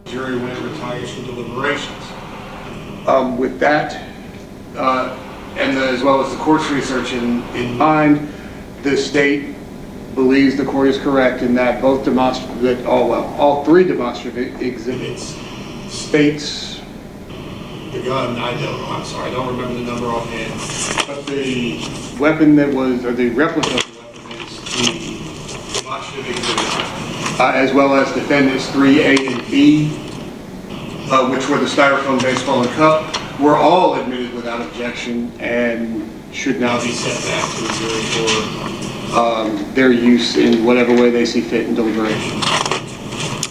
Jury when it retires from deliberations. With that, and as well as the court's research in mind, the state believes the court is correct in that both all three demonstrative exhibits states. The gun, I'm sorry, I don't remember the number offhand. But the weapon that was, or the replica of the weapon is the Demonstrative exhibit. As well as defendants 3A and B, which were the styrofoam baseball and cup, were all admitted without objection and should now be sent back to the jury for their use in whatever way they see fit in deliberation.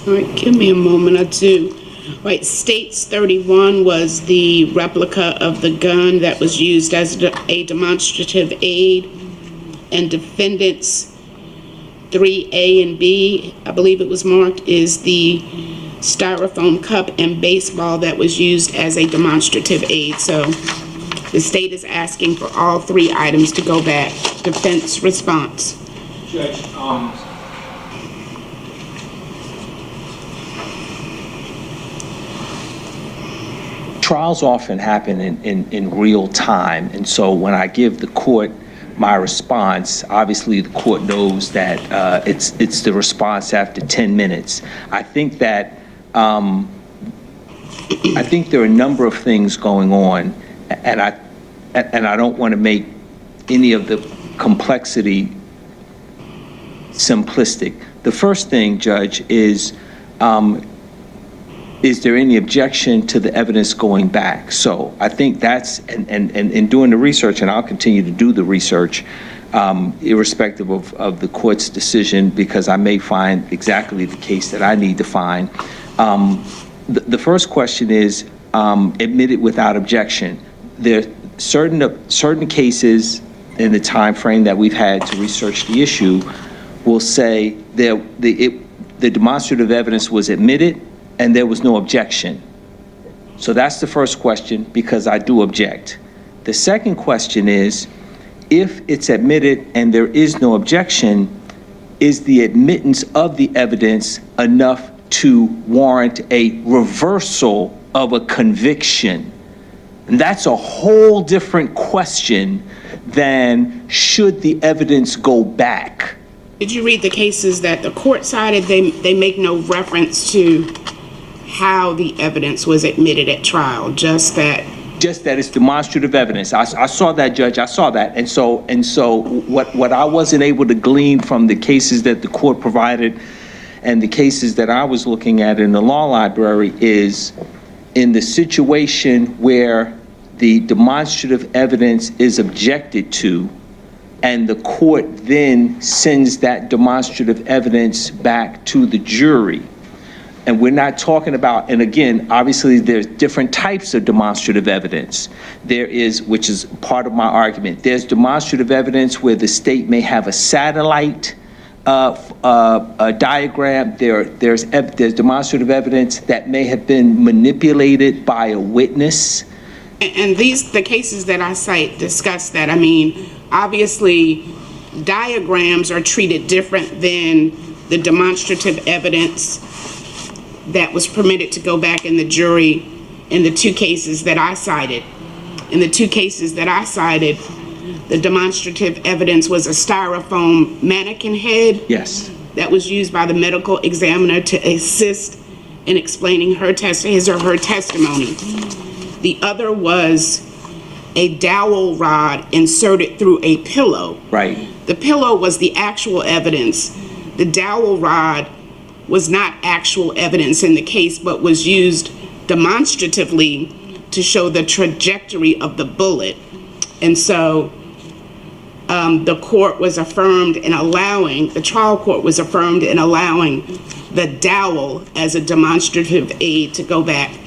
All right, give me a moment or two. Right, States 31 was the replica of the gun that was used as a demonstrative aid, and defendants 3A and B, I believe it was marked, is the styrofoam cup and baseball that was used as a demonstrative aid. So the state is asking for all three items to go back. Defense response. Judge, trials often happen in real time, and so when I give the court my response, obviously the court knows that it's the response after 10 minutes. I think that I think there are a number of things going on, and I don't want to make any of the complexity simplistic. The first thing, Judge, is there any objection to the evidence going back? So I think that's, and in doing the research, and I'll continue to do the research, irrespective of the court's decision, because I may find exactly the case that I need to find. The first question is admitted without objection. There are certain cases in the time frame that we've had to research the issue will say that the demonstrative evidence was admitted and there was no objection. So that's the first question, because I do object. The second question is, if it's admitted and there is no objection, is the admittance of the evidence enough to warrant a reversal of a conviction? And that's a whole different question than should the evidence go back. Did you read the cases that the court cited? They make no reference to how the evidence was admitted at trial, just that it's demonstrative evidence. I saw that, Judge. I saw that, and so what I wasn't able to glean from the cases that the court provided and the cases that I was looking at in the law library is in the situation where the demonstrative evidence is objected to and the court then sends that demonstrative evidence back to the jury. And we're not talking about, and again, obviously there's different types of demonstrative evidence. There is, which is part of my argument, there's demonstrative evidence where the state may have a satellite diagram. There's demonstrative evidence that may have been manipulated by a witness. And the cases that I cite discuss that. I mean, obviously diagrams are treated different than the demonstrative evidence that was permitted to go back in the jury in the two cases that I cited. In the two cases that I cited, the demonstrative evidence was a styrofoam mannequin head. Yes. That was used by the medical examiner to assist in explaining his or her testimony. The other was a dowel rod inserted through a pillow. Right. The pillow was the actual evidence. The dowel rod was not actual evidence in the case, but was used demonstratively to show the trajectory of the bullet. And so the court was affirmed in allowing, the trial court was affirmed in allowing the dowel as a demonstrative aid to go back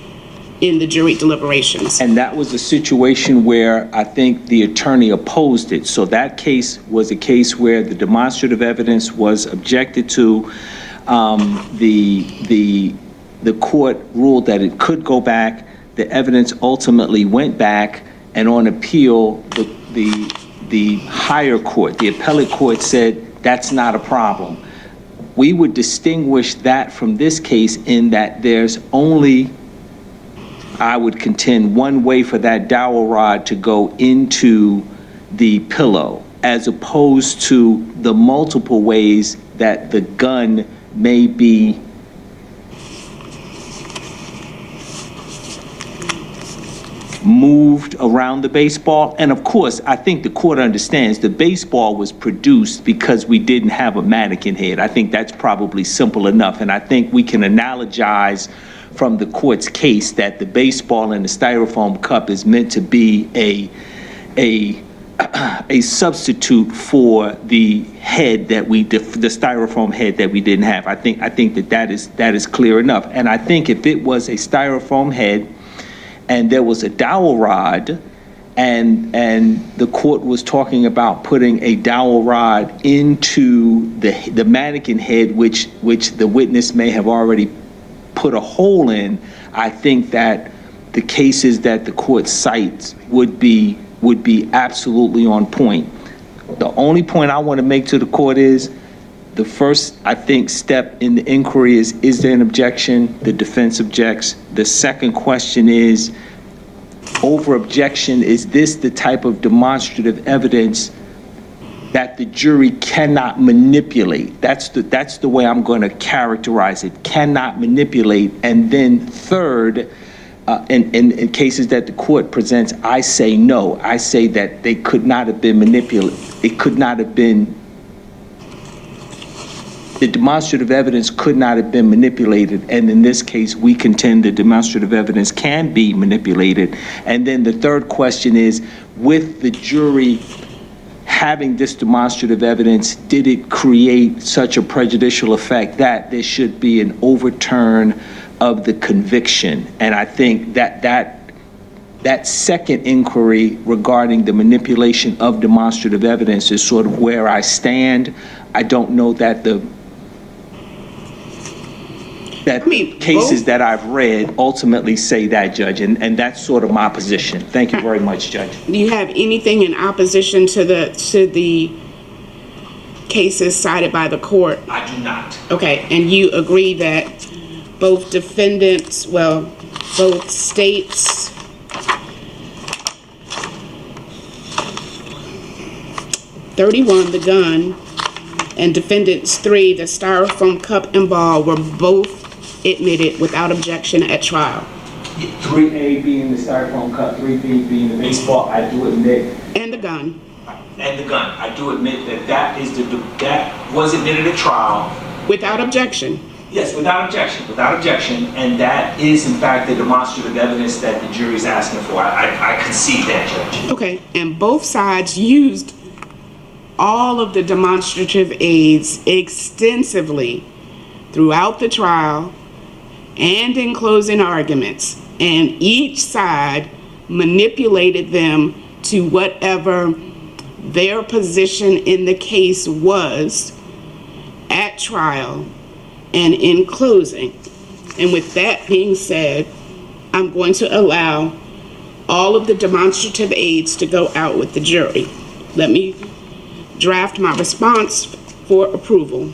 in the jury deliberations. And that was a situation where I think the attorney opposed it. So that case was a case where the demonstrative evidence was objected to. The court ruled that it could go back. The evidence ultimately went back, and on appeal, the higher court, the appellate court, said that's not a problem. we would distinguish that from this case in that there's only, I would contend, one way for that dowel rod to go into the pillow, as opposed to the multiple ways that the gun may be moved around the baseball. And of course, I think the court understands the baseball was produced because we didn't have a mannequin head. I think that's probably simple enough. And I think we can analogize from the court's case that the baseball and the styrofoam cup is meant to be a substitute for the head that the styrofoam head that we didn't have. I think that is clear enough. And I think if it was a styrofoam head and there was a dowel rod, and the court was talking about putting a dowel rod into the mannequin head, which the witness may have already put a hole in, I think that the cases that the court cites would be absolutely on point. The only point I want to make to the court is the first, I think, step in the inquiry is there an objection? The defense objects. The second question is, over objection, is this the type of demonstrative evidence that the jury cannot manipulate? That's the way I'm going to characterize it. Cannot manipulate. And then third, in cases that the court presents, I say no. I say that they could not have been manipulated. It could not have been, the demonstrative evidence could not have been manipulated. And in this case, we contend the demonstrative evidence can be manipulated. And then the third question is, with the jury having this demonstrative evidence, did it create such a prejudicial effect that there should be an overturn of the conviction? And I think that second inquiry regarding the manipulation of demonstrative evidence is sort of where I stand. I don't know that cases that I've read ultimately say that, Judge, and that's sort of my position. Thank you very much, Judge. Do you have anything in opposition to the cases cited by the court? I do not. Okay, and you agree that both defendants, well, both states, (31) the gun, and defendants 3, the styrofoam cup and ball, were both admitted without objection at trial? 3A being the styrofoam cup, 3B being the baseball, I do admit. And the gun. And the gun. I do admit that that was admitted at trial. Without objection? Yes, without objection, and that is in fact the demonstrative evidence that the jury is asking for. I concede that, Judge. Okay, and both sides used all of the demonstrative aids extensively throughout the trial and in closing arguments, and each side manipulated them to whatever their position in the case was at trial and in closing. And with that being said, I'm going to allow all of the demonstrative aids to go out with the jury. Let me draft my response for approval.